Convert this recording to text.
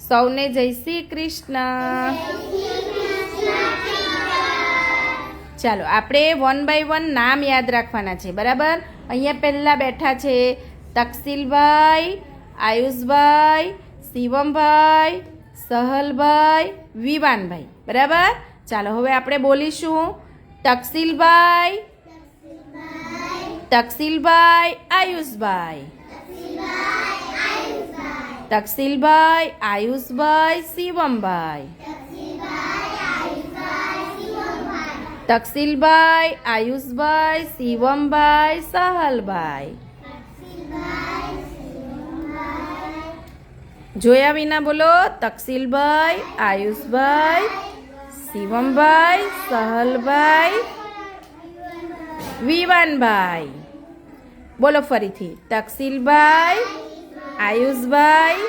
સૌને જય શ્રી કૃષ્ણ. ચાલો આપણે 1 by 1 નામ યાદ રાખવાના છે, બરાબર. અહીંયા પહેલાં બેઠા છે તકસીલભાઈ, આયુષભાઈ, શિવમભાઈ, સહલભાઈ, વિવાનભાઈ, બરાબર. ચાલો હવે આપણે બોલીશું તકસીલભાઈ, તકસીલભાઈ, આયુષભાઈ, તકસીલભાઈ, આયુષભાઈ, શિવમભાઈ, તકસીલભાઈ, આયુષભાઈ, શિવમભાઈ, સહલભાઈ. જોયા વિના બોલો. તકસીલભાઈ, આયુષભાઈ, શિવમભાઈ, સહલભાઈ, વિવાનભાઈ. બોલો ફરીથી. તકસીલભાઈ, આયુષભાઈ,